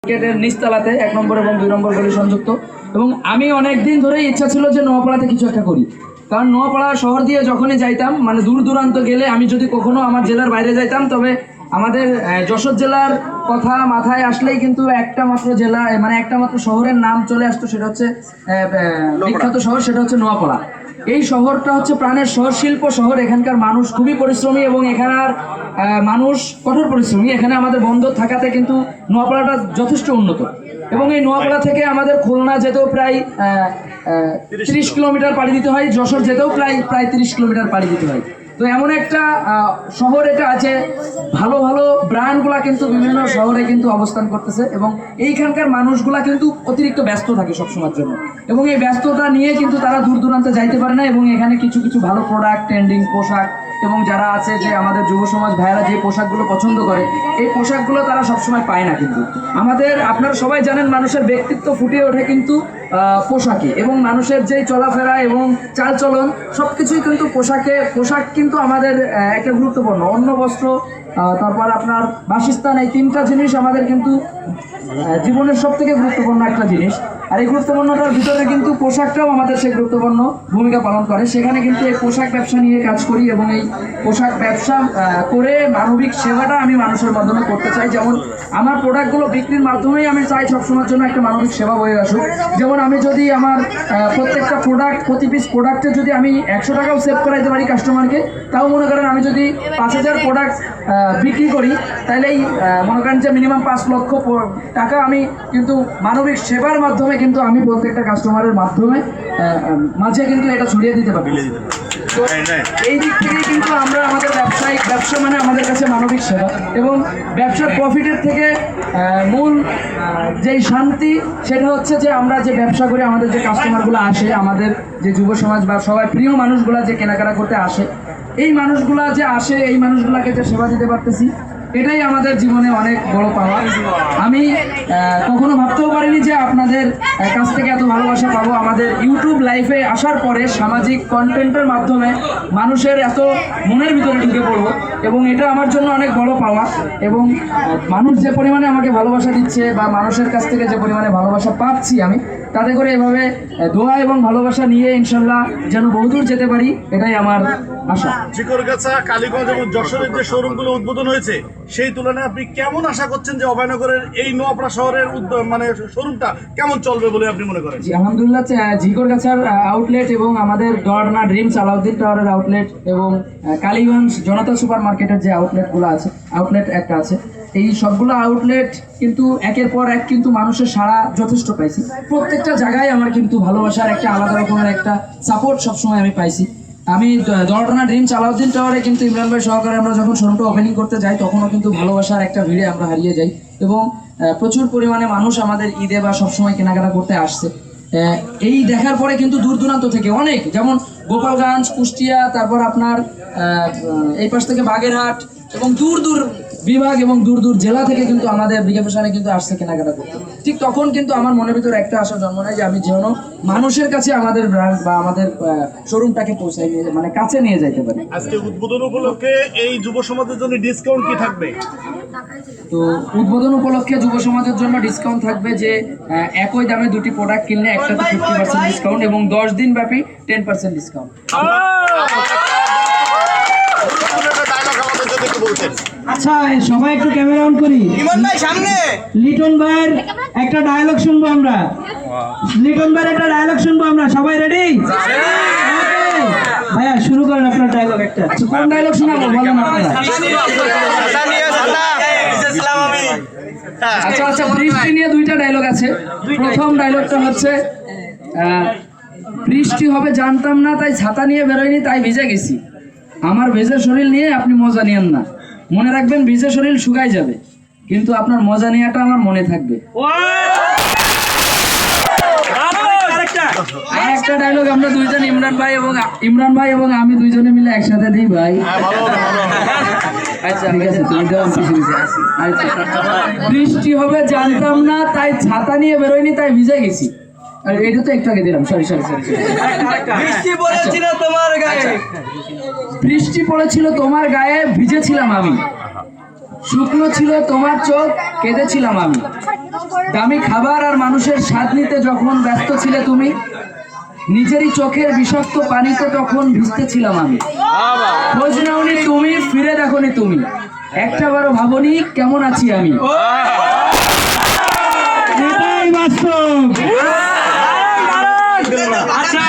মার্কেটের নিচতলাতে 1 নম্বর এবং 2 নম্বর গলি সংযুক্ত। এবং আমি অনেক দিন ধরেই ইচ্ছা ছিল যে নোয়াপাড়াতে কিছু একটা করি, কারণ নোয়াপাড়া শহর দিয়ে যখনই যাইতাম, মানে দূর দূরান্ত গেলে, আমি যদি কখনো আমার জেলার বাইরে যাইতাম, তবে আমাদের যশোর জেলার কথা মাথায় আসলেই কিন্তু একটা মাত্র জেলা, মানে একটা মাত্র শহরের নাম চলে আসতো, সেটা হচ্ছে বিখ্যাত শহর, সেটা হচ্ছে নোয়াপাড়া। এই শহরটা হচ্ছে প্রাণের শহর, শিল্প শহর। এখানকার মানুষ খুবই পরিশ্রমী এবং এখানকার মানুষ কঠোর পরিশ্রমী। এখানে আমাদের বন্দর থাকাতে কিন্তু নোয়াপাড়াটা যথেষ্ট উন্নত। এবং এই নোয়াপাড়া থেকে আমাদের খুলনা যেতেও প্রায় 30 কিলোমিটার পাড়ি দিতে হয়, যশোর যেতেও প্রায় 30 কিলোমিটার পাড়ি দিতে হয়। তো এমন একটা শহর এটা আছে, ভালো ভালো ব্র্যান্ডগুলা কিন্তু বিভিন্ন শহরে কিন্তু অবস্থান করতেছে, এবং এইখানকার মানুষগুলা কিন্তু অতিরিক্ত ব্যস্ত থাকে সবসময়ের জন্য, এবং এই ব্যস্ততা নিয়ে কিন্তু তারা দূর দূরান্তে যাইতে পারে না। এবং এখানে কিছু কিছু ভালো প্রোডাক্ট, ট্রেন্ডিং পোশাক, এবং যারা আছে যে আমাদের যুব সমাজ ভাইয়েরা যে পোশাকগুলো পছন্দ করে, এই পোশাকগুলো তারা সবসময় পায় না। কিন্তু আপনারা সবাই জানেন, মানুষের ব্যক্তিত্ব ফুটিয়ে ওঠে কিন্তু পোশাকে, এবং মানুষের যেই চলাফেরা এবং চালচলন সবকিছুই কিন্তু পোশাক কিন্তু আমাদের একটা গুরুত্বপূর্ণ। অন্ন, বস্ত্র, তারপর আপনার বাসস্থান, এই 3টা জিনিস আমাদের কিন্তু জীবনের সব থেকে গুরুত্বপূর্ণ একটা জিনিস। আর এই গুরুত্বপূর্ণতার ভিতরে কিন্তু পোশাকটাও আমাদের সেই গুরুত্বপূর্ণ ভূমিকা পালন করে। সেখানে কিন্তু এই পোশাক ব্যবসা নিয়ে কাজ করি, এবং এই পোশাক ব্যবসা করে মানবিক সেবাটা আমি মানুষের মাধ্যমে করতে চাই। যেমন আমার প্রোডাক্টগুলো বিক্রির মাধ্যমেই আমি চাই সবসময়ের জন্য একটা মানবিক সেবা বয়ে আসুক। যেমন আমি যদি আমার প্রত্যেকটা প্রোডাক্ট, প্রতি পিস প্রোডাক্টে যদি আমি 100 টাকাও সেভ করাইতে পারি কাস্টমারকে, তাও মনে করেন আমি যদি 5000 প্রোডাক্ট বিক্রি করি, তাহলেই মনে করেন যে মিনিমাম 5 লক্ষ টাকা আমি কিন্তু মানবিক সেবার মাধ্যমে কিন্তু আমি প্রত্যেকটা কাস্টমারের মাঝে কিন্তু এটা ছড়িয়ে দিতে পারি। তো এই দিক থেকে কিন্তু আমরা আমাদের ব্যবসা মানে আমাদের কাছে মানবিক সেবা, এবং ব্যবসার প্রফিটের থেকে মূল যেই শান্তি, সেটা হচ্ছে যে আমরা যে ব্যবসা করি, আমাদের যে কাস্টমারগুলো আসে, আমাদের যে যুব সমাজ বা সবাই প্রিয় মানুষগুলা যে কেনাকাটা করতে আসে, এই মানুষগুলা যে আসে, এই মানুষগুলাকে যে সেবা দিতে পারতেছি, এটাই আমাদের জীবনে অনেক বড় পাওয়া। আমি কখনো ভাবতেও পারিনি যে আপনাদের কাছ থেকে এত ভালোবাসা পাবো। আমাদের ইউটিউব লাইভে আসার পরে সামাজিক কন্টেন্টের মাধ্যমে মানুষের এত মনের ভিতরে ঢুকে পড়বো, এবং এটা আমার জন্য অনেক বড় পাওয়া। এবং মানুষ যে পরিমাণে আমাকে ভালোবাসা দিচ্ছে, বা মানুষের কাছ থেকে যে পরিমাণে ভালোবাসা পাচ্ছি আমি, তাতে করে এভাবে দোয়া এবং ভালোবাসা নিয়ে ইনশাল্লাহ যেন বহুদূর যেতে পারি, এটাই আমার আশা। ঝিকরগাছা, কালীগঞ্জ এবং যশোরের যে শোরুমগুলো উদ্বোধন হয়েছে, সেই তুলনায় আপনি কেমন আশা করছেন যে অভয়নগরের এই নোয়াপাড়া শহরের মানে শোরুমটা কেমন চলবে বলে আপনি মনে করেন? জি, আলহামদুলিল্লাহ, ঝিকরগাছার আউটলেট এবং আমাদের ডরনা ড্রিমস আলাউদ্দিন টাওয়ারের আউটলেট, এবং কালীগঞ্জ জনতা সুপার মার্কেটের যে আউটলেটগুলো আছে, আউটলেট একটা আছে, এই সবগুলো আউটলেট কিন্তু একের পর এক কিন্তু মানুষের সাড়া যথেষ্ট পাইছি। প্রত্যেকটা জায়গায় আমার কিন্তু ভালোবাসার একটা আলাদা রকমের একটা সাপোর্ট সবসময় আমি পাইছি। আমি দরডানা ড্রিমস আলাউদ্দিন টাওয়ারে কিন্তু ইমরান ভাই সহকারে আমরা যখন শোরুমটা ওপেনিং করতে যাই, তখনও কিন্তু ভালোবাসার একটা ভিড়ে আমরা হারিয়ে যাই, এবং প্রচুর পরিমাণে মানুষ আমাদের ঈদে বা সবসময় কেনাকাটা করতে আসছে। এই দেখার পরে কিন্তু দূর দূরান্ত থেকে অনেক, যেমন গোপালগঞ্জ, কুষ্টিয়া, তারপর আপনার এই পাশ থেকে বাগেরহাট, এবং দূর দূর বিভাগ এবং দূর দূর জেলা থেকে কিন্তু আমাদের বিগে ফ্যাশনে কিন্তু আসছে কেনাকাটা করতে। ঠিক তখন কিন্তু আমার মনের ভিতরে একটা আশা জন্ম নেয় যে আমি যেন মানুষের কাছে আমাদের ব্র্যান্ড বা আমাদের শোরুমটাকে পৌঁছাই নিয়ে, মানে কাছে নিয়ে যাইতে পারি। আজকে উদ্বোধন উপলক্ষে এই যুব সমাজের জন্য ডিসকাউন্ট কি থাকবে? তো উদ্বোধন উপলক্ষে যুব সমাজের জন্য ডিসকাউন্ট থাকবে যে একই দামে 2টি প্রোডাক্ট কিনলে একটাতে 50% ডিসকাউন্ট, এবং 10 দিন ব্যাপী 10% ডিসকাউন্ট। আচ্ছা, সবাই একটু ক্যামেরা অন করি। ইমন ভাই সামনে। লিটন ভাইয়ের একটা ডায়লগ শুনবো আমরা। সবাই রেডি? ভাইয়া শুরু করেন আপনার ডায়লগ একটা। কোন ডায়লগ শোনাবো বলেন আপনারা? আচ্ছা, বৃষ্টি নিয়ে 2টা ডায়লগ আছে। প্রথম ডায়লগটা হচ্ছে বৃষ্টি হবে জানতাম না, তাই ছাতা নিয়ে বেরোয়নি, তাই ভিজে গেছি। আমার ভেজা শরীর নিয়ে আপনি মজা নিয়েন না। মনে রাখবেন, ভিজে শরীর শুকাই যাবে, কিন্তু আপনার মজা নেওয়াটা আমার মনে থাকবে। আর একটা ডায়লগ আমরা দুইজন, ইমরান ভাই এবং আমি দুইজনে মিলে একসাথে দিই ভাই। আচ্ছা ঠিক আছে, তুমি দাও, বৃষ্টি হবে জানতাম না, তাই ছাতা নিয়ে বেরোয়নি, তাই ভিজে গেছি। আর এটা তো একটু আগে দিলাম, সরি। বৃষ্টি পড়েছিল তোমার গায়ে, ভিজেছিলাম আমি। শুকনো ছিল তোমার চোখ, কেঁদেছিলাম আমি। দামি খাবার আর মানুষের স্বাদ নিতে যখন ব্যস্ত ছিলে তুমি, নিজেরই চোখের বিষাক্ত পানিতে তখন ভিজতেছিলাম আমি। খোঁজ নাওনি তুমি, ফিরে দেখোনি তুমি, একটাবারও ভাবনি কেমন আছি আমি। এটাই বাস্তব। আচ্ছা,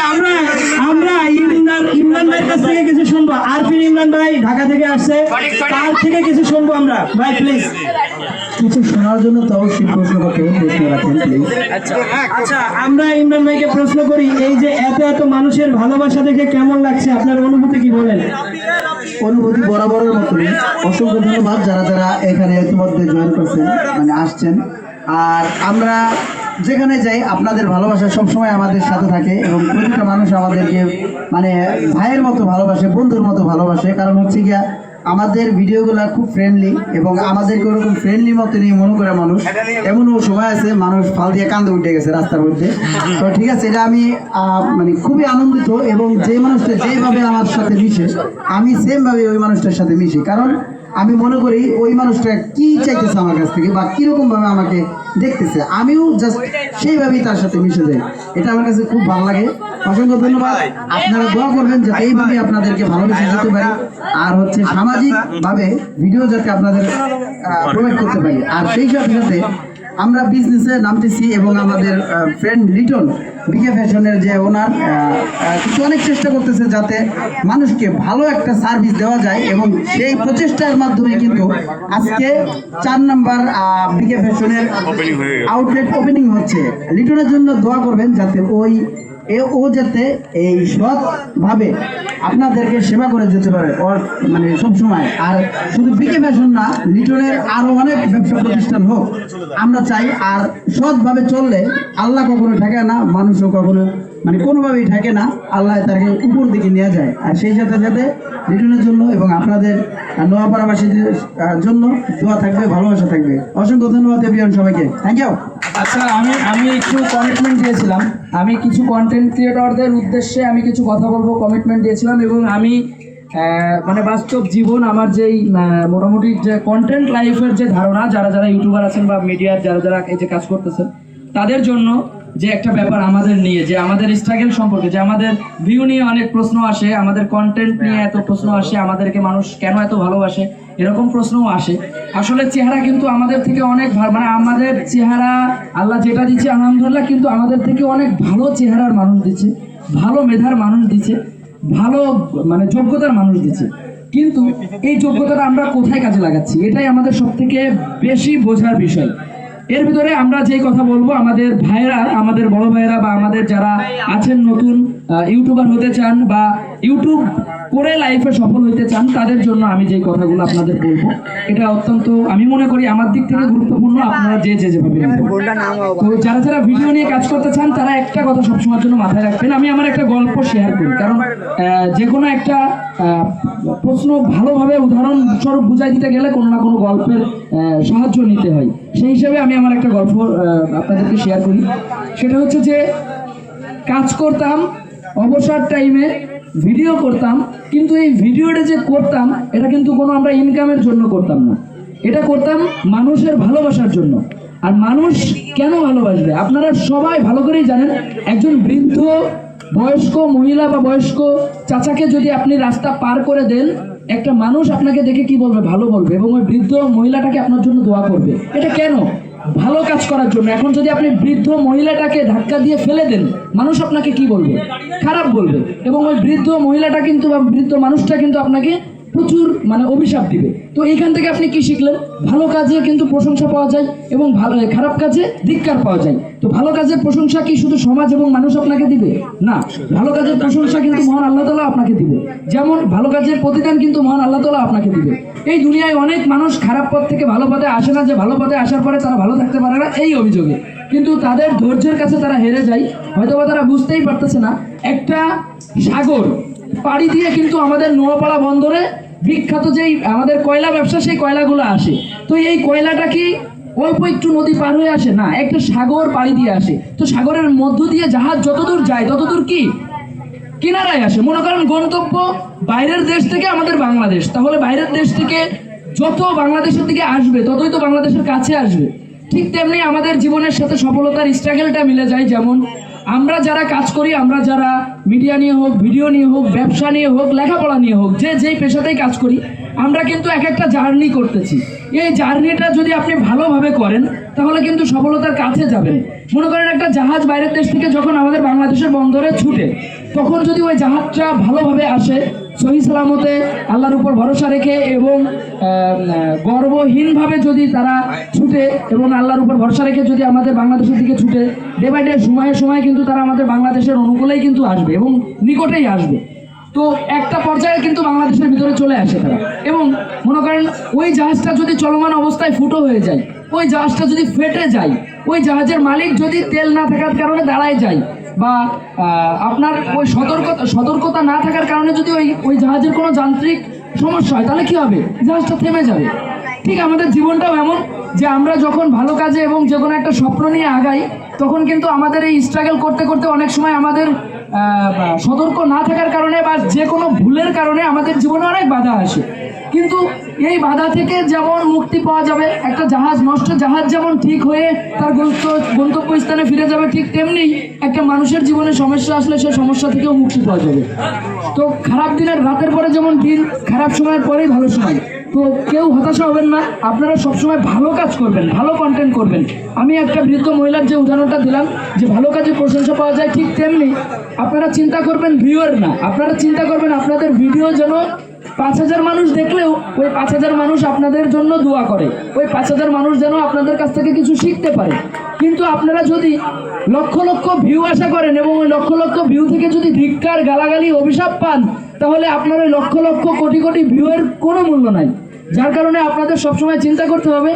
আমরা ইমরান ভাইয়ের কাছ থেকে কিছু শুনবো। আরফিন ইমরান ভাই ঢাকা থেকে আসছে, তার থেকে কিছু শুনবো আমরা। ভাই প্লিজ কিছু শোনার জন্য তো অবশ্যই প্রশ্ন করতে হবে, প্রশ্ন রাখেন প্লিজ। আচ্ছা, আমরা ইমরান ভাইকে প্রশ্ন করি, এই যে এত এত মানুষের ভালোবাসা দেখে কেমন লাগছে, আপনার অনুভূতি কি বলেন? অনুভূতি বরাবরের মতনই। অসংখ্য ধন্যবাদ যারা যারা এখানে ইতিমধ্যে জয়েন করছেন, মানে আসছেন। আর আমরা যেখানে যাই আপনাদের ভালোবাসা সবসময় আমাদের সাথে থাকে এবং প্রতিটা মানুষ আমাদেরকে মানে ভাইয়ের মতো ভালোবাসে, বন্ধুর মতো ভালোবাসে। কারণ হচ্ছে গিয়া আমাদের ভিডিওগুলো খুব ফ্রেন্ডলি এবং আমাদেরকে ওরকম ফ্রেন্ডলি মতো নিয়ে মনে করে মানুষ। এমনও সময় আছে মানুষ ফাল দিয়ে কান্দে উঠে গেছে রাস্তার মধ্যে। তো ঠিক আছে, এটা আমি মানে খুবই আনন্দিত এবং যে মানুষটা যেভাবে আমার সাথে মিশে আমি সেমভাবে ওই মানুষটার সাথে মিশি। কারণ আমি মনে করি ওই মানুষটা কি চাইতেছে আমার কাছ থেকে বা কিরকম ভাবে আমাকে দেখতেছে, আমিও জাস্ট সেইভাবেই তার সাথে মিশে যাই। এটা আমার কাছে খুব ভালো লাগে। অসংখ্য ধন্যবাদ। আপনারা দোয়া করবেন যাতে এইভাবে আপনাদেরকে ভালোবেসে যেতে পারি, আর হচ্ছে সামাজিক ভাবে ভিডিও যাতে আপনাদের প্রোভাইড করতে পারি। আর সেই সাথে সাথে আমরা বিজনেসে নামতেছি এবং আমাদের ফ্রেন্ড লিটন বিকে ফ্যাশনের যে ওনার কিন্তু অনেক চেষ্টা করতেছে যাতে মানুষকে ভালো একটা সার্ভিস দেওয়া যায় এবং সেই প্রচেষ্টার মাধ্যমে কিন্তু আজকে 4 নম্বর বিকে ফ্যাশনের আউটলেট ওপেনিং হচ্ছে। লিটনের জন্য দোয়া করবেন যাতে ও যাতে এই সৎভাবে আপনাদেরকে সেবা করে যেতে পারে ওর মানে সবসময়। আর শুধু বিকে ফ্যাশন না, লিটনের আরো অনেক ব্যবসা প্রতিষ্ঠান হোক আমরা চাই। আর সৎভাবে চললে আল্লাহ কখনো ঠেকে না, মানুষও কখনো মানে কোনোভাবেই ঠেকে না, আল্লাহ তাকে উপর দিকে নিয়ে যায়। আর সেই সাথে সাথে লিটনের জন্য এবং আপনাদের নোয়াপাড়াবাসীদের জন্য দোয়া থাকবে, ভালোবাসা থাকবে। অসংখ্য ধন্যবাদ এভিয়ান সবাইকে, থ্যাংক ইউ। আচ্ছা, আমি একটু কমিটমেন্ট দিয়েছিলাম, আমি কিছু কন্টেন্ট ক্রিয়েটরদের উদ্দেশ্যে আমি কিছু কথা বলবো, কমিটমেন্ট দিয়েছিলাম। এবং আমি মানে বাস্তব জীবন আমার যেই মোটামুটি যে কন্টেন্ট লাইফের যে ধারণা, যারা যারা ইউটিউবার আছেন বা মিডিয়ার যারা যারা এই যে কাজ করতেছেন তাদের জন্য যে একটা ব্যাপার আমাদের নিয়ে, যে আমাদের স্ট্রাগল সম্পর্কে, যে আমাদের ভিউ নিয়ে অনেক প্রশ্ন আসে, আমাদের কন্টেন্ট নিয়ে এত প্রশ্ন আসে, আমাদেরকে মানুষ কেন এত ভালোবাসে এরকম প্রশ্নও আসে। আসলে চেহারা কিন্তু আমাদের থেকে অনেক মানে আমাদের চেহারা আল্লাহ যেটা দিচ্ছে আলহামদুলিল্লাহ, কিন্তু আমাদের থেকে অনেক ভালো চেহারার মানুষ দিচ্ছে, ভালো মেধার মানুষ দিচ্ছে, ভালো মানে যোগ্যতার মানুষ দিচ্ছে। কিন্তু এই যোগ্যতাটা আমরা কোথায় কাজে লাগাচ্ছি, এটাই আমাদের সব থেকে বেশি বোঝার বিষয়। এর ভিতরে আমরা যে কথা বলবো, আমাদের ভাইয়েরা, আমাদের বড় ভাইয়েরা বা আমাদের যারা আছেন নতুন ইউটিউবার হতে চান বা ইউটিউব করে লাইফে সফল হতে চান, তাদের জন্য আমি যে কথাগুলো আপনাদের বলবো এটা অত্যন্ত আমি মনে করি আমার দিক থেকে গুরুত্বপূর্ণ। আপনারা যে যেভাবে নেবেন। তো যারা যারা ভিডিও নিয়ে কাজ করতে চান তারা একটা কথা সবসময়ের জন্য মাথায় রাখবেন। আমি আমার একটা গল্প শেয়ার করি, কারণ যে কোনো একটা প্রশ্ন ভালোভাবে উদাহরণস্বরূপ বুঝাই দিতে গেলে কোনো না কোনো গল্পের সাহায্য নিতে হয়। সেই হিসাবে আমি আমার একটা গল্প আপনাদেরকে শেয়ার করি। সেটা হচ্ছে যে কাজ করতাম, অবসর টাইমে ভিডিও করতাম, কিন্তু এই ভিডিওটা যে করতাম এটা কিন্তু কোনো আমরা ইনকামের জন্য করতাম না, এটা করতাম মানুষের ভালোবাসার জন্য। আর মানুষ কেন ভালোবাসবে আপনারা সবাই ভালো করেই জানেন। একজন বৃদ্ধ বয়স্ক মহিলা বা বয়স্ক চাচাকে যদি আপনি রাস্তা পার করে দেন, একটা মানুষ আপনাকে দেখে কি বলবে, ভালো বলবে, এবং ওই বৃদ্ধ মহিলাটাকে আপনার জন্য দোয়া করবে। এটা কেন? ভালো কাজ করার জন্য। এখন যদি আপনি বৃদ্ধ মহিলাটাকে ধাক্কা দিয়ে ফেলে দেন, মানুষ আপনাকে কি বলবে? খারাপ বলবে। এবং ওই বৃদ্ধ মহিলাটা কিন্তু বা বৃদ্ধ মানুষটা কিন্তু আপনাকে প্রচুর মানে অভিশাপ দিবে। তো এইখান থেকে আপনি কি শিখলেন? ভালো কাজে কিন্তু প্রশংসা পাওয়া যায় এবং খারাপ কাজে ধিক্কার পাওয়া যায়। তো ভালো কাজের প্রশংসা কি শুধু সমাজ এবং মানুষ আপনাকে দিবে? না, ভালো কাজের প্রশংসা কিন্তু মহান আল্লাহ তাআলা আপনাকে দিবে। যেমন ভালো কাজের প্রতিদান কিন্তু মহান আল্লাহ তাআলা আপনাকে দিবে। এই দুনিয়ায় অনেক মানুষ খারাপ পথ থেকে ভালো পথে আসে না, যে ভালো পথে আসার পরে তারা ভালো থাকতে পারে না এই অভিযোগে, কিন্তু তাদের ধৈর্যের কাছে তারা হেরে যায়। হয়তোবা তারা বুঝতেই পারতেছে না একটা সাগর পাড়ি দিয়ে কিন্তু আমাদের নোয়াপাড়া বন্দরে বিখ্যাত যেই আমাদের কয়লা ব্যবসা, সেই কয়লাগুলো আসে। তো এই কয়লাটা কি অল্প একটু নদী পার হয়ে আসে? না, একটা সাগর পাড়ি দিয়ে আসে। তো সাগরের মধ্য দিয়ে জাহাজ যতদূর যায় ততদূর কি কিনারায় আসে। মনে করেন গন্তব্য বাইরের দেশ থেকে আমাদের বাংলাদেশ, তাহলে বাইরের দেশ থেকে যত বাংলাদেশের দিকে আসবে ততই তো বাংলাদেশের কাছে আসবে। ঠিক তেমনি আমাদের জীবনের সাথে সফলতার স্ট্রাগলটা মিলে যায়। যেমন আমরা যারা কাজ করি, আমরা যারা মিডিয়া নিয়ে হোক, ভিডিও নিয়ে হোক, ব্যবসা নিয়ে হোক, লেখাপড়া নিয়ে হোক, যেই পেশাতেই কাজ করি, আমরা কিন্তু এক একটা জার্নি করতেছি। এই জার্নিটা যদি আপনি ভালোভাবে করেন তাহলে কিন্তু সফলতার কাছে যাবেন। মনে করেন একটা জাহাজ বাইরের দেশ থেকে যখন আমাদের বাংলাদেশের বন্দরে ছুটে, তখন যদি ওই জাহাজটা ভালোভাবে আসে, সহি সালামতে আল্লাহর উপর ভরসা রেখে এবং গর্বহীনভাবে যদি তারা ছুটে এবং আল্লাহর উপর ভরসা রেখে যদি আমাদের বাংলাদেশের দিকে ছুটে, ডে বাই ডে সময়ে সময়ে কিন্তু তারা আমাদের বাংলাদেশের অনুকূলেই কিন্তু আসবে এবং নিকটেই আসবে। তো একটা পর্যায়ে কিন্তু বাংলাদেশের ভিতরে চলে আসে তারা। এবং মনে করেন ওই জাহাজটা যদি চলমান অবস্থায় ফুটো হয়ে যায়, ওই জাহাজটা যদি ফেটে যায়, ওই জাহাজের মালিক যদি তেল না থাকার কারণে দাঁড়ায় যায়, বা আপনার ওই সতর্কতা না থাকার কারণে যদি ওই জাহাজের কোনো যান্ত্রিক সমস্যা হয়, তাহলে কি হবে? জাহাজটা থেমে যাবে। ঠিক আমাদের জীবনটাও এমন যে আমরা যখন ভালো কাজে এবং যে কোনো একটা স্বপ্ন নিয়ে আগাই, তখন কিন্তু আমাদের এই স্ট্রাগল করতে করতে অনেক সময় আমাদের সতর্ক না থাকার কারণে বা যে কোনো ভুলের কারণে আমাদের জীবনে অনেক বাধা আসে। কিন্তু এই বাধা থেকে যেমন মুক্তি পাওয়া যাবে, একটা নষ্ট জাহাজ যেমন ঠিক হয়ে তার গন্তব্যস্থানে ফিরে যাবে, ঠিক তেমনি একটা মানুষের জীবনে সমস্যা আসলে সে সমস্যা থেকেও মুক্তি পাওয়া যাবে। তো খারাপ দিনের রাতের পরে যেমন দিন, খারাপ সময়ের পরেই ভালো সময়। তো কেউ হতাশা হবেন না, আপনারা সবসময় ভালো কাজ করবেন, ভালো কন্টেন্ট করবেন। আমি একটা বৃদ্ধ মহিলার যে উদাহরণটা দিলাম যে ভালো কাজে প্রশংসা পাওয়া যায়, ঠিক তেমনি আপনারা চিন্তা করবেন ভিউয়ার না, আপনারা চিন্তা করবেন আপনাদের ভিডিও যেন 5,000 মানুষ দেখলেও ওই 5,000 মানুষ আপনাদের জন্য দোয়া করে, ওই 5,000 মানুষ যেন আপনাদের কাছ থেকে কিছু শিখতে পারে। কিন্তু আপনারা যদি লক্ষ লক্ষ ভিউ আশা করেন এবং ওই লক্ষ লক্ষ ভিউ থেকে যদি ধিক্কার, গালাগালি, অভিশাপ পান, তাহলে আপনার ওই লক্ষ লক্ষ কোটি কোটি ভিউয়ের কোনো মূল্য নাই। যার কারণে আপনাদের সবসময় চিন্তা করতে হবে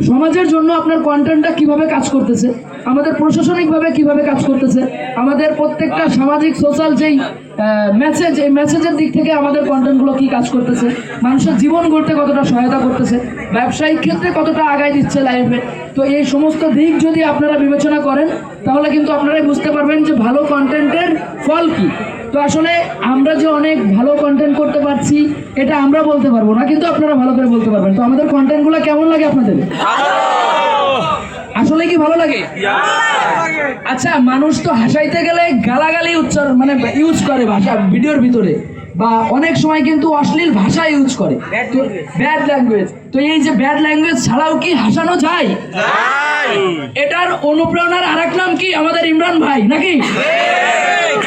সমাজের জন্য আপনার কন্টেন্টটা কিভাবে কাজ করতেছে, আমাদের প্রশাসনিকভাবে কিভাবে কাজ করতেছে, আমাদের প্রত্যেকটা সামাজিক সোশ্যাল যেই মেসেজ, এই মেসেজের দিক থেকে আমাদের কন্টেন্টগুলো কি কাজ করতেছে, মানুষের জীবন গড়তে কতটা সহায়তা করতেছে, ব্যবসায়িক ক্ষেত্রে কতটা আগায় দিচ্ছে লাইফে। তো এই সমস্ত দিক যদি আপনারা বিবেচনা করেন তাহলে কিন্তু আপনারাই বুঝতে পারবেন যে ভালো কন্টেন্টের ফল কি। তো আসলে আমরা যে অনেক ভালো কন্টেন্ট করতে পারছি এটা আমরা বলতে পারবো না, কিন্তু আপনারা ভালো করে বলতে পারবেন। তো আমাদের কন্টেন্টগুলো কেমন লাগে আপনাদের? আসলে কি ভালো লাগে? আচ্ছা, মানুষ তো হাসাইতে গেলে গালাগালি ইউজ করে ভাষা ভিডিওর ভিতরে, বা অনেক সময় কিন্তু অশ্লীল ভাষা ইউজ করে, ব্যাড ল্যাঙ্গুয়েজ। তো এই যে ব্যাড ল্যাঙ্গুয়েজ ছাড়াও কি হাসানো যায়? এটার অনুপ্রেরণার আরেক নাম কি? আমাদের ইমরান ভাই, নাকি?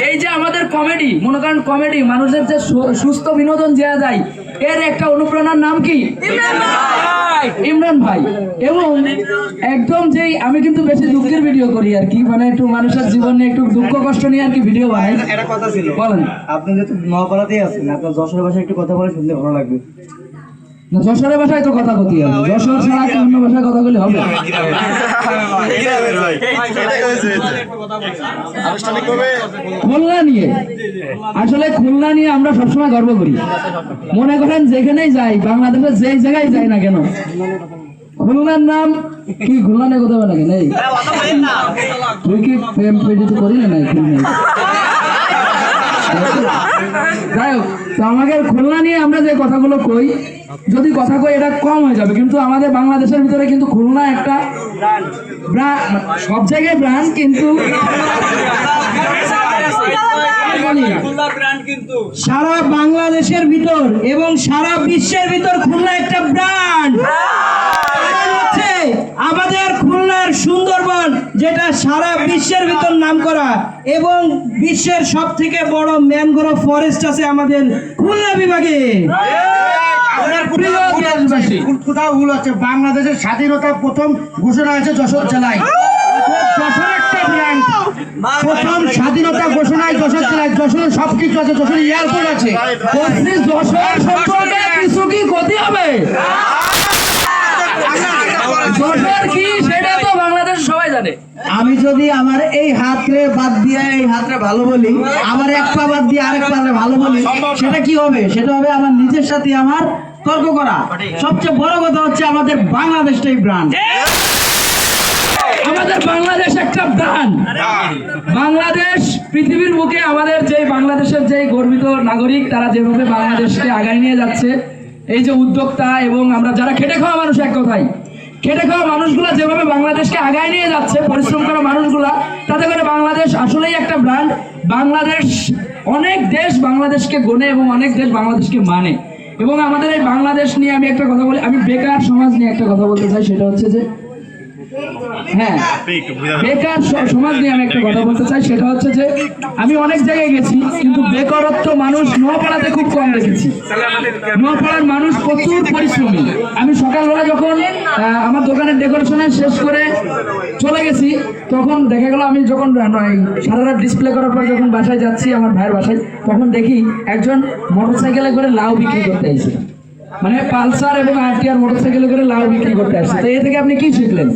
এই যে আমাদের কমেডি, মনে করেন কমেডি মানুষের যে সুস্থ বিনোদন দেওয়া যায়, এর একটা অনুপ্রেরণার নাম কি? ইমরান ভাই। এবং একদম যেই আমি কিন্তু বেশি দুঃখের ভিডিও করি আর কি, মানে একটু মানুষের জীবনে একটু দুঃখ কষ্ট নিয়ে আর কি ভিডিও বানাই। একটা কথা ছিল, বলেন। আপনি যেহেতু নোয়াপাড়াতেই আছেন, আপনার যশোরের ভাষায় একটু কথা বলে শুনতে ভালো লাগবে। না, যশোরের ভাষায় তো কথা কতি হবে, যশোর ছাড়া কি অন্য ভাষায় কথা বলে হবে? খুলনা নিয়ে, আসলে খুলনা নিয়ে আমরা সবসময় গর্ব করি। মনে করেন যেখানেই যাই, বাংলাদেশের যেই জায়গায় যাই না কেন, খুলনার নাম কি? খুলনা নিয়ে কথা বলে নাকি? তুই কি প্রেম পেডিত করি না? যাই হোক, তো আমাদের খুলনা নিয়ে আমরা যে কথাগুলো কই, যদি কথা কই এটা কম হয়ে যাবে, কিন্তু আমাদের বাংলাদেশের ভিতরে কিন্তু খুলনা একটা সব জায়গায় ব্র্যান্ড, কিন্তু সারা বাংলাদেশের ভিতর এবং সারা বিশ্বের ভিতর খুলনা একটা ব্র্যান্ড। আমাদের খুলনার সুন্দরবন, যেটা সারা বিশ্বের ভিতর নামকরা এবং বিশ্বের সব থেকে বড় ম্যানগ্রোভ ফরেস্ট আছে আমাদের খুলনা বিভাগে। কোথাও ভুল আছে, বাংলাদেশের স্বাধীনতা প্রথম ঘোষণা হয়েছে যশোর জেলায়। যশোর একটা ব্র্যান্ড, প্রথম স্বাধীনতা ঘোষণায় যশোর জেলায়। যশোর সবকিছু আছে, যশোর এয়ারপোর্ট আছে। যশোর সম্পর্কে কিছু কি ক্ষতি হবে? যশোর কি সেটা তো বাংলাদেশ সবাই জানে। আমি যদি আমার এই হাতরে বাদ দিয়ে এই হাতরে ভালো বলি, আমার এক পা বাদ দিয়ে আরেক পা ভালো বলি, সেটা কি হবে? সেটা হবে আমার নিজের সাথে আমার তর্ক করা। সবচেয়ে বড় কথা হচ্ছে আমাদের বাংলাদেশটাই ব্র্যান্ড। আমাদের বাংলাদেশ একটা ব্র্যান্ড। বাংলাদেশ পৃথিবীর বুকে আমাদের যে বাংলাদেশের যে গর্বিত নাগরিক, তারা যেভাবে বাংলাদেশকে আগায় নিয়ে যাচ্ছে, এই যে উদ্যোক্তা এবং আমরা যারা খেটে খাওয়া মানুষ, এক কথায় খেটে খাওয়া মানুষগুলা যেভাবে বাংলাদেশকে আগায় নিয়ে যাচ্ছে, পরিশ্রম করা মানুষগুলা, তাতে করে বাংলাদেশ আসলেই একটা ব্র্যান্ড। বাংলাদেশ, অনেক দেশ বাংলাদেশকে গোনে এবং অনেক দেশ বাংলাদেশকে মানে। এবং আমাদের এই বাংলাদেশ নিয়ে আমি একটা কথা বলি, আমি বেকার সমাজ নিয়ে একটা কথা বলতে চাই, সেটা হচ্ছে যে হ্যাঁ, বেকার সমাজ নিয়ে আমি একটা কথা বলতে চাই, সেটা হচ্ছে যে আমি অনেক জায়গায় গেছি, কিন্তু বেকারত্ব মানুষ নোয়াপাড়াতে খুব কম দেখেছি। নোয়াপাড়ার মানুষ প্রচুর পরিশ্রমী। আমি সকালবেলা যখন আমার দোকানের ডেকোরেশনে শেষ করে চলে গেছি, তখন দেখা গেল আমি যখন সারা রাত ডিসপ্লে করার পর যখন বাসায় যাচ্ছি, আমার ভাইয়ের বাসায়, তখন দেখি একজন মোটরসাইকেলে করে লাউ বিক্রি করতে আসছে, মানে পালসার এবং আরটিআর মোটরসাইকেলে করে লাউ বিক্রি করতে আসছে। তো এই থেকে আপনি কি শিখলেন?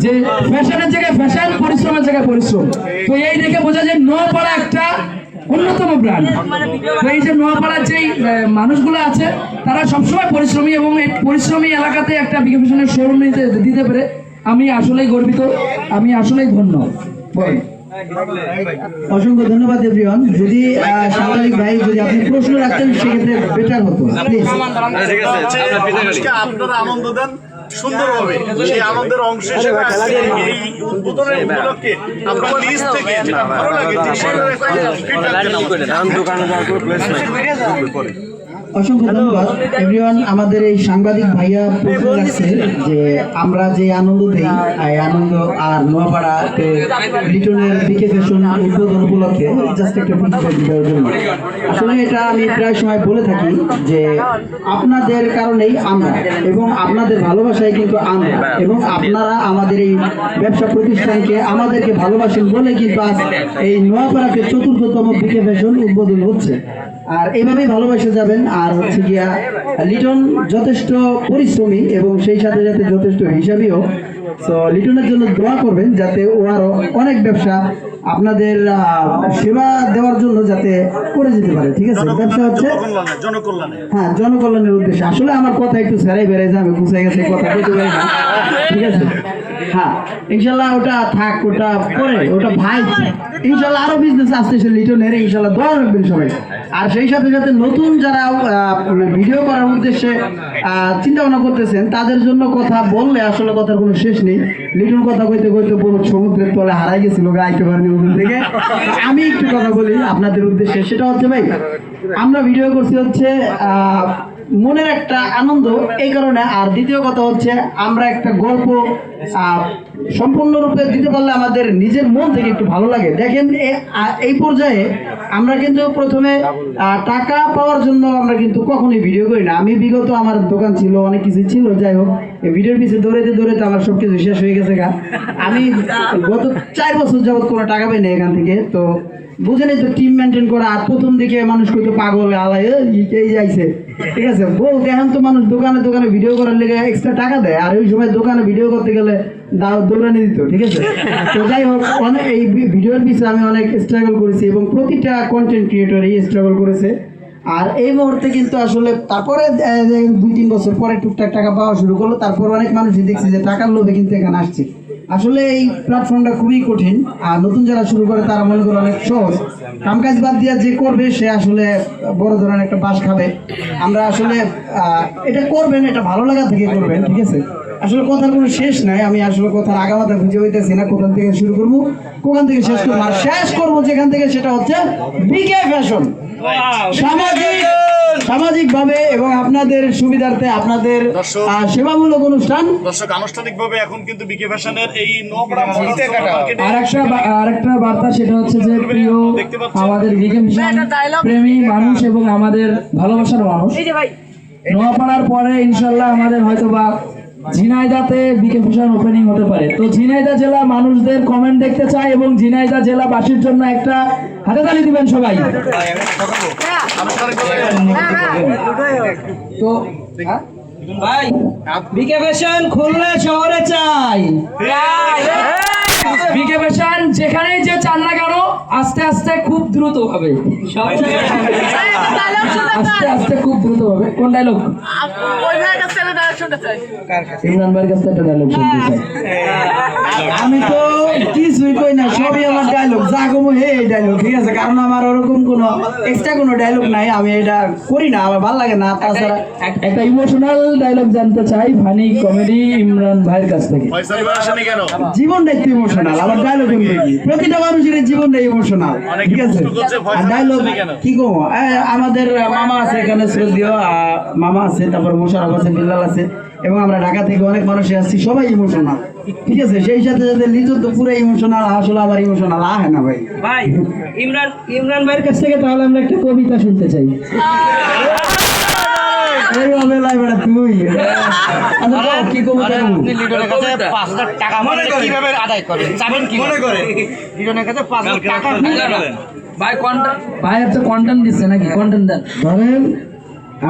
যে ফ্যাশনের জায়গায় ফ্যাশন, পরিশ্রমের জায়গায় পরিশ্রম। তো এই দেখে বোঝা যায় নোয়াপাড়া একটা অন্যতম ব্র্যান্ড। তো এই যে নোয়াপাড়ার যেই মানুষগুলো আছে, তারা সবসময় পরিশ্রমী, এবং এই পরিশ্রমী এলাকাতে একটা বিকে ফ্যাশনের শোরুম দিতে পেরে আমি আসলেই গর্বিত, আমি আসলেই ধন্য। অসংখ্য ধন্যবাদ এভরিওয়ান। যদি সাংবাদিক ভাই যদি আপনি প্রশ্ন রাখতেন সেক্ষেত্রে বেটার হতো প্লিজ। মানুষকে আপনারা আনন্দ দেন সুন্দরভাবে, সেই আনন্দের অংশ হিসেবে এই উদ্বোধনের উপলক্ষে আপনার নিজ থেকে যেটা ভালো লাগে যে সেটার একটা feedback অসংখ্য ধন্যবাদ এভরিওয়ান। আমাদের এই সাংবাদিক ভাইয়া প্রশ্ন রাখছে যে আমরা যে আনন্দ দেই, এই আনন্দ আর নোয়াপাড়াতে লিটনের বিকে ফ্যাশন উদ্বোধন উপলক্ষে জাস্ট একটা ফিডব্যাক দেওয়ার জন্য। আসলে এটা আমি প্রায় সময় বলে থাকি যে আপনাদের কারণেই আমরা, এবং আপনাদের ভালোবাসায় কিন্তু আমরা, এবং আপনারা আমাদের এই ব্যবসা প্রতিষ্ঠানকে আমাদেরকে ভালোবাসেন বলে কিন্তু আজ এই নোয়াপাড়াতে ৪র্থতম বিকে ফ্যাশন উদ্বোধন হচ্ছে। আর এইভাবেই ভালোবাসে যাবেন। আর হচ্ছে গিয়া লিটন যথেষ্ট পরিশ্রমী এবং সেই সাথে সাথে যথেষ্ট হিসাবীও। তো লিটনের জন্য দোয়া করবেন যাতে ও আরো অনেক ব্যবসা আপনাদের সেবা দেওয়ার জন্য যাতে করে যেতে পারে। ঠিক আছে, ব্যবসা হচ্ছে হ্যাঁ জনকল্যাণের উদ্দেশ্যে। আসলে আমার কথা একটু সেরাই বেড়েছে, আমি গুছাই গেছে, কথা বলতে পারি না। ঠিক আছে, হ্যাঁ ইনশাল্লাহ ওটা থাক, ওটা পরে, ওটা ভাই ইনশাল্লাহ আরো বিজনেস আসতেছে লিটনের, ইনশাল্লাহ দোয়া রাখবেন সবাই। আর সেই সাথে সাথে নতুন যারা ভিডিও করার উদ্দেশ্যে চিন্তা ভাবনা করতেছেন, তাদের জন্য কথা বললে আসলে কথার কোনো শেষ নেই। লিটন কথা কইতে কইতে পুরো সমুদ্রের তলে হারাই গেছিল, আইতে পারেনি ওখান থেকে। আমি একটু কথা বলি আপনাদের উদ্দেশ্যে, সেটা হচ্ছে ভাই আমরা ভিডিও করছি হচ্ছে মনের একটা আনন্দ এই কারণে, আর দ্বিতীয় কথা হচ্ছে আমরা একটা গল্প সম্পূর্ণরূপে দিতে পারলে আমাদের নিজের মন থেকে একটু ভালো লাগে। দেখেন এই পর্যায়ে আমরা কিন্তু প্রথমে টাকা পাওয়ার জন্য আমরা কিন্তু কখনোই ভিডিও করি না। আমি বিগত আমার দোকান ছিল, অনেক কিছু ছিল, যাই হোক এই ভিডিওর পিছিয়ে দৌড়াতে দৌড়াতে আমার সব কিছু শেষ হয়ে গেছে। আমি গত 4 বছর যাবত কোনো টাকা পাই না এখান থেকে। তো বুঝেনি তো টিম মেনটেন করা, আর প্রথম দিকে মানুষ কত পাগল আলাই এই যাইছে। ঠিক আছে, বলতে এখন তো মানুষ দোকানে দোকানে ভিডিও করার লেগে এক্সট্রা টাকা দেয়, আর ওই সময় দোকানে ভিডিও করতে গেলে দৌড়ানি দিত। ঠিক আছে, তো যাই হোক অনেক এই ভিডিওর পিছিয়ে আমি অনেক স্ট্রাগল করেছি, এবং প্রতিটা কন্টেন্ট ক্রিয়েটরই স্ট্রাগল করেছে। আর এই মুহূর্তে কিন্তু আসলে তারপরে 2-3 বছর পরে টুকটাক টাকা পাওয়া শুরু করলো। তারপর অনেক মানুষই দেখছি যে টাকার লোভে কিন্তু এখানে আসছে। আসলে এই প্ল্যাটফর্মটা খুবই কঠিন, আর নতুন যারা শুরু করে তারা মনে করে অনেক সহজ। কামকাজ বাদ দিয়ে যে করবে সে আসলে বড় ধরনের একটা বাস খাবে। আমরা আসলে এটা করবেন, এটা ভালো লাগা থেকে করবেন। ঠিক আছে, আসলে কথার কোনো শেষ নাই। আমি আসলে কথার আগামাথা খুঁজে হইতেছি না, কোথা থেকে শুরু করবো, কোখান থেকে শেষ করবো। আর শেষ করবো যেখান থেকে, সেটা হচ্ছে বিকে ফ্যাশন। সামাজিকভাবে এবং আপনাদের সুবিধার্থে আপনাদের সেবামূলক অনুষ্ঠান। দর্শক আনুষ্ঠানিকভাবে এখন কিন্তু বিকে ফ্যাশনের এই নোয়াপাড়া আরেকটা বার্তা, সেটা হচ্ছে যে প্রিয় আমাদের বিকে ফ্যাশন প্রেমী মানুষ এবং আমাদের ভালোবাসার মানুষ, নোয়াপাড়ার পরে ইনশাল্লাহ আমাদের হয়তো বা ঝিনাইদাতে বিকে ফ্যাশন ওপেনিং হতে পারে। তো ঝিনাইদা জেলা মানুষদের কমেন্ট দেখতে চাই, এবং ঝিনাইদা জেলাবাসীর জন্য একটা হাততালি দিবেন সবাই। তো ভাই বিকে ফ্যাশন খুলনা শহরে চাই। বিকে ফ্যাশন যেখানেই যে চান না কেন আস্তে আস্তে খুব দ্রুত হবে, আস্তে আস্তে খুব দ্রুত হবে। কোন ডায়লগ? ইমরান ভাইয়ের কাছে একটা ডায়লগ শুনতে চাই। আমি তো কিছুই কই না, সবই আমার ডায়লগ, যা কমো হে ডায়লগ, ঠিক আছে? কারণ আমার ওরকম কোনো এক্সট্রা কোনো ডায়লগ নাই, আমি এটা করি না, আমার ভালো লাগে না। তাছাড়া একটা ইমোশনাল ডায়লগ জানতে চাই ফানি কমেডি ইমরান ভাইয়ের কাছ থেকে। ফয়সাল ভাই আসেনি কেন? জীবনটাই তো ইমোশনাল, আমার ডায়লগ প্রতিটা মানুষের জীবনটাই ইমোশনাল, ঠিক আছে? আর ডায়লগ কি কম, আমাদের মামা আছে এখানে, শ্রদ্ধেয় মামা আছে, তারপর মোশারফ আছে, বিল্লাল আছে, এবং আমরা ঢাকা থেকে অনেক মানুষ আসছি, সবাই ইমোশনাল, ঠিক আছে? সেই সাথে সাথে লিটন তো পুরো ইমোশনাল, আসলে আমার ইমোশনাল আহে না ভাই। ভাই ইমরান ভাইয়ের কাছ থেকে তাহলে আমরা একটা কবিতা শুনতে চাই। এইভাবে লাইভ এটা তুই আচ্ছা কি কম ভাই একটা কন্টেন্ট দিচ্ছে নাকি? কন্টেন্ট দেন। ধরেন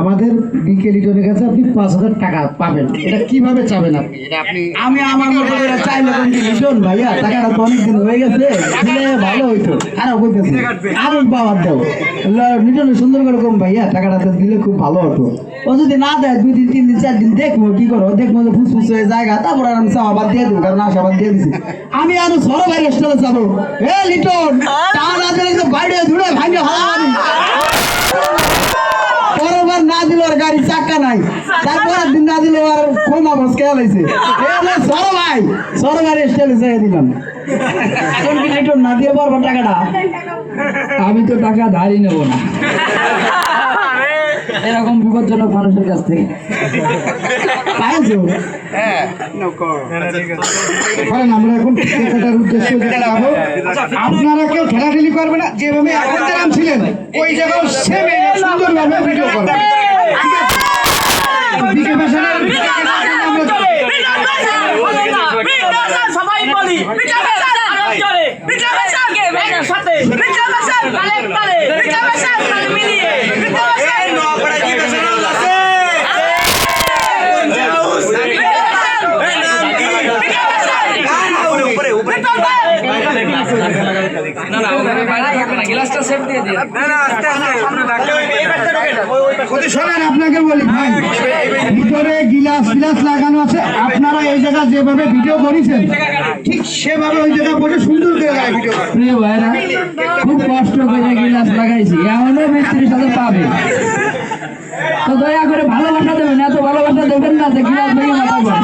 আমাদের বিকে লিটনের কাছে আপনি 5,000 টাকা পাবেন, এটা কিভাবে চাবেন আপনি? আমি আমার মতো করে চাইলে কোন কি লিটন ভাইয়া, টাকাটা তো অনেকদিন হয়ে গেছে, দিলে ভালো হইতো। খারাপ হইতেছে, আরো পাওয়ার দাও লিটনের সুন্দর করে কম ভাইয়া, টাকাটা তো দিলে খুব ভালো হতো। ও যদি না দেয় 2 দিন 3 দিন 4 দিন দেখবো, কি করো দেখবো যে ফুসফুস হয়ে জায়গা, তারপর আমি চাওয়াবাদ দিয়ে দেবো, কারণ আশাবাদ দিয়ে দিছি। আমি আরো সরো ভাই স্টলে যাবো, এ লিটন টাকা না দিলে তো বাইরে ধুড়ে ভাঙে হাওয়া পরেরবার না দিল আর গাড়ি চাকা নাই, তারপরের দিন না দিল আর কমা বস কে লাইছে, সরো ভাই সরো গাড়ি স্টাইলে চাই দিলাম। এখন কি লিটন না দিয়ে পারবো টাকাটা? আমি তো টাকা ধারই নেব না এরকম বিপজ্জনক মানুষের কাছ থেকে। পাইছো? ধরেন আমরা এখন ক্রিকেটের উদ্দেশ্যে যাবো, আপনারা কেউ ঠেলাঠেলি করবে না, যেভাবে এখন যেরকম ছিলেন ওই জায়গায় সেম সুন্দরভাবে ভিডিও করবেন, ঠিক আছে? বিকে ভাষার সবাই বলি শোনেন, আপনাকে বলি ভাই, ভিতরে গিলাস লাগানো আছে, আপনারা এই জায়গা যেভাবে ভিডিও করেছেন ঠিক সেভাবে ওই জায়গায় বসে সুন্দর করে ভিডিও করেন। প্রিয় ভাইরা, খুব কষ্ট করে গিলাস লাগাইছি, এমনও মিস্ত্রির সাথে পাবে, তো দয়া করে ভালোবাসা দেবেন, এত ভালোবাসা দেবেন না যে গিলাস ভেঙে মাথা পড়ে।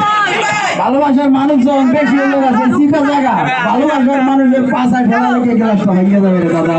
ভালোবাসার মানুষ যখন বেশি লোক আছে চিপা জায়গা, ভালোবাসার মানুষের পাশায় ফেলা লেগে গ্লাসটা ভেঙে যাবে রে দাদা।